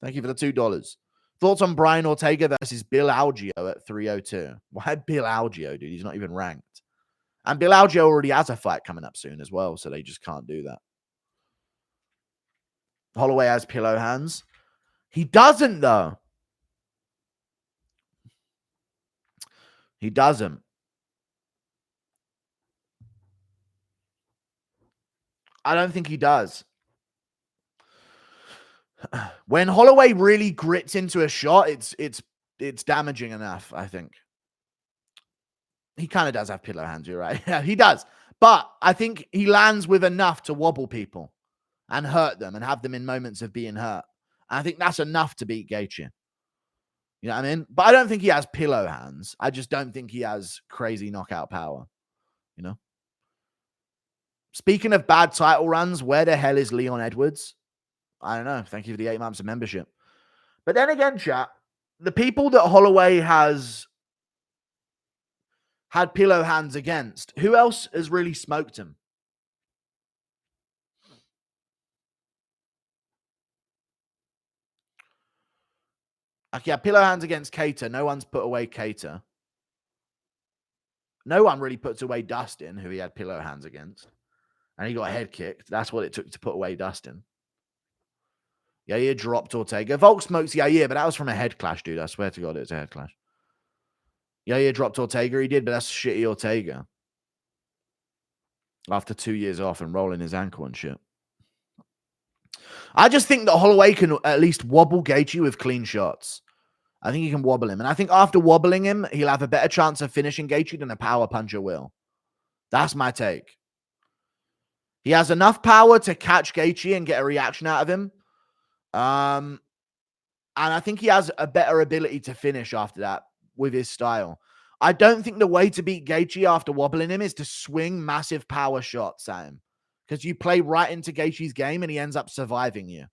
Thank you for the $2. Thoughts on Brian Ortega versus Bill Algeo at 302? Why Bill Algeo, dude? He's not even ranked. And Bill Algeo already has a fight coming up soon as well, so they just can't do that. Holloway has pillow hands. He doesn't, though. He doesn't. I don't think he does. When Holloway really grits into a shot, it's damaging enough, I think. He kind of does have pillow hands, you're right. Yeah, he does. But I think he lands with enough to wobble people and hurt them and have them in moments of being hurt. And I think that's enough to beat Gaethje. You know what I mean? But I don't think he has pillow hands. I just don't think he has crazy knockout power. You know? Speaking of bad title runs, where the hell is Leon Edwards? I don't know. Thank you for the 8 months of membership. But then again, chat, the people that Holloway has had pillow hands against, who else has really smoked him? Like, yeah, pillow hands against Cater. No one's put away Cater. No one really puts away Dustin, who he had pillow hands against. And he got head kicked. That's what it took to put away Dustin. Yair dropped Ortega. Volk smokes Yair, but that was from a head clash, dude. I swear to God, it was a head clash. Yair dropped Ortega. He did, but that's shitty Ortega. After 2 years off and rolling his ankle and shit. I just think that Holloway can at least wobble Gaethje with clean shots. I think he can wobble him. And I think after wobbling him, he'll have a better chance of finishing Gaethje than a power puncher will. That's my take. He has enough power to catch Gaethje and get a reaction out of him. And I think he has a better ability to finish after that with his style. I don't think the way to beat Gaethje after wobbling him is to swing massive power shots at him. Because you play right into Gaethje's game and he ends up surviving you.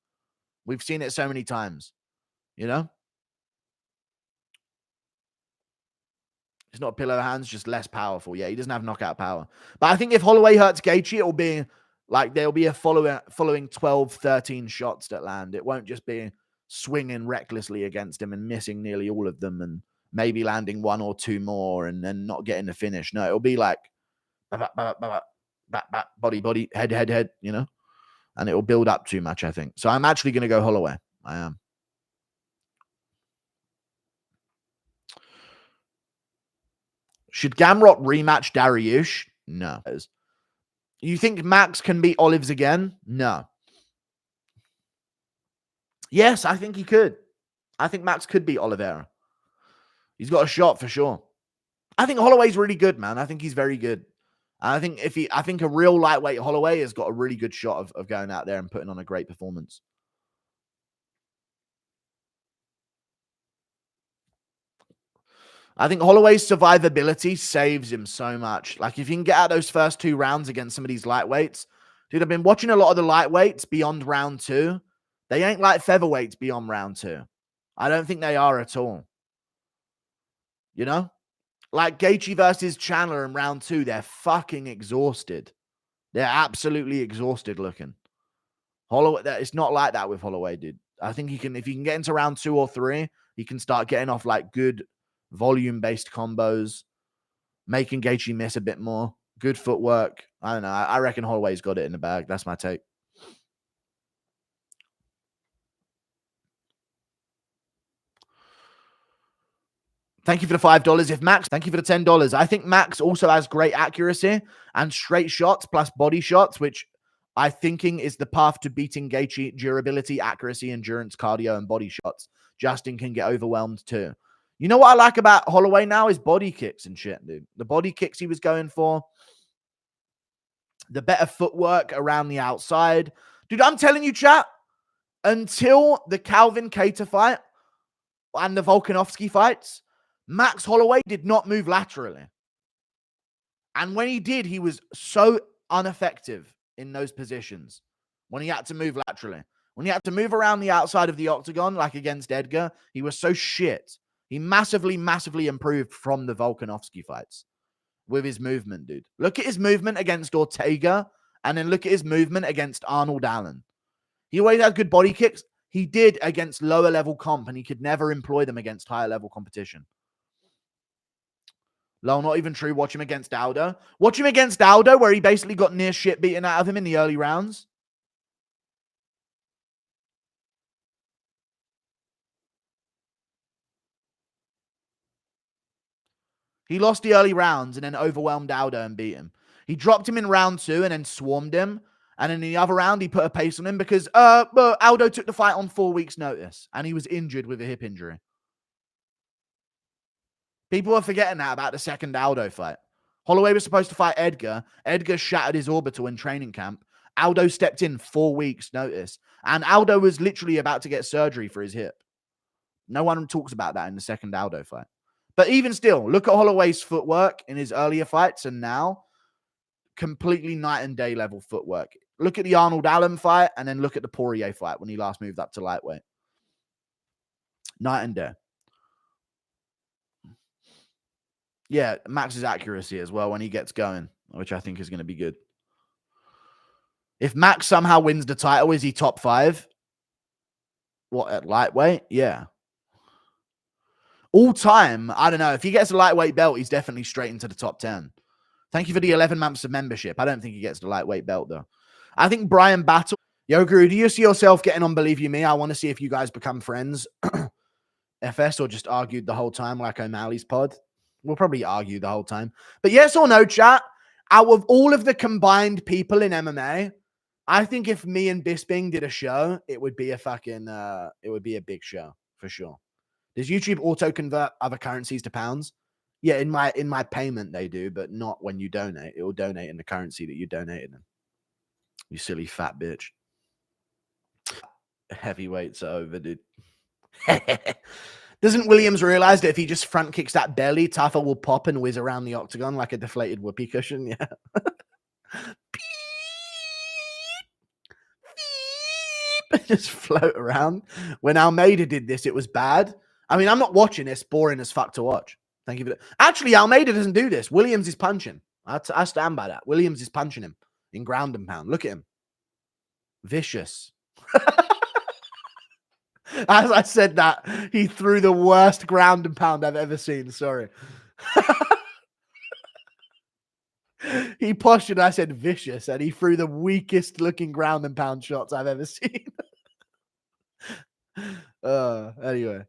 We've seen it so many times. You know? It's not pillow hands, just less powerful. Yeah, he doesn't have knockout power. But I think if Holloway hurts Gaethje, it'll be like there'll be a following 12, 13 shots that land. It won't just be swinging recklessly against him and missing nearly all of them and maybe landing 1 or 2 more and then not getting the finish. No, it'll be like body, head, you know? And it will build up too much, I think. So I'm actually going to go Holloway. I am. Should Gamrot rematch Dariush? No. You think Max can beat Olives again? No. Yes, I think he could. I think Max could beat Oliveira. He's got a shot for sure. I think Holloway's really good, man. I think he's very good. I think a real lightweight Holloway has got a really good shot of going out there and putting on a great performance. I think Holloway's survivability saves him so much. Like, if you can get out those first 2 rounds against some of these lightweights. Dude, I've been watching a lot of the lightweights beyond round 2. They ain't like featherweights beyond round 2. I don't think they are at all. You know? Like Gaethje versus Chandler in round 2, they're fucking exhausted. They're absolutely exhausted looking. Holloway, it's not like that with Holloway, dude. I think if you can get into round 2 or 3, he can start getting off like good volume-based combos, making Gaethje miss a bit more. Good footwork. I don't know. I reckon Holloway's got it in the bag. That's my take. Thank you for the $5. Thank you for the $10. I think Max also has great accuracy and straight shots plus body shots, which I thinking is the path to beating Gaethje. Durability, accuracy, endurance, cardio, and body shots. Justin can get overwhelmed too. You know what I like about Holloway now is body kicks and shit, dude. The body kicks he was going for. The better footwork around the outside. Dude, I'm telling you, chat, until the Calvin Kattar fight and the Volkanovski fights, Max Holloway did not move laterally. And when he did, he was so ineffective in those positions when he had to move laterally. When he had to move around the outside of the octagon, like against Edgar, he was so shit. He massively, massively improved from the Volkanovski fights with his movement, dude. Look at his movement against Ortega, and then look at his movement against Arnold Allen. He always had good body kicks. He did against lower level comp, and he could never employ them against higher level competition. Lol, not even true. Watch him against Aldo. Watch him against Aldo, where he basically got near shit beaten out of him in the early rounds. He lost the early rounds and then overwhelmed Aldo and beat him. He dropped him in round 2 and then swarmed him. And in the other round, he put a pace on him because Aldo took the fight on 4 weeks' notice, and he was injured with a hip injury. People are forgetting that about the second Aldo fight. Holloway was supposed to fight Edgar. Edgar shattered his orbital in training camp. Aldo stepped in 4 weeks' notice. And Aldo was literally about to get surgery for his hip. No one talks about that in the second Aldo fight. But even still, look at Holloway's footwork in his earlier fights and now. Completely night and day level footwork. Look at the Arnold Allen fight and then look at the Poirier fight when he last moved up to lightweight. Night and day. Yeah, Max's accuracy as well when he gets going, which I think is going to be good. If Max somehow wins the title, is he top 5? What, at lightweight? Yeah. All time, I don't know. If he gets a lightweight belt, he's definitely straight into the top 10. Thank you for the 11 months of membership. I don't think he gets the lightweight belt, though. I think Brian Battle. Yo, Guru, do you see yourself getting on Believe You Me? I want to see if you guys become friends. FS or just argued the whole time like O'Malley's pod. We'll probably argue the whole time. But yes or no, chat, out of all of the combined people in MMA, I think if me and Bisping did a show, it would be a fucking, it would be a big show for sure. Does YouTube auto convert other currencies to pounds? Yeah, in my payment they do, but not when you donate. It will donate in the currency that you donated in. You silly fat bitch. Heavyweights are over, dude. Doesn't Williams realize that if he just front kicks that belly, Taffa will pop and whiz around the octagon like a deflated whoopee cushion? Yeah. Just float around. When Almeida did this, it was bad. I mean, I'm not watching this. Boring as fuck to watch. Thank you for that. Actually, Almeida doesn't do this. Williams is punching. I stand by that. Williams is punching him in ground and pound. Look at him. Vicious. As I said that, he threw the worst ground and pound I've ever seen. Sorry. He postured, I said vicious, and he threw the weakest looking ground and pound shots I've ever seen. Anyway.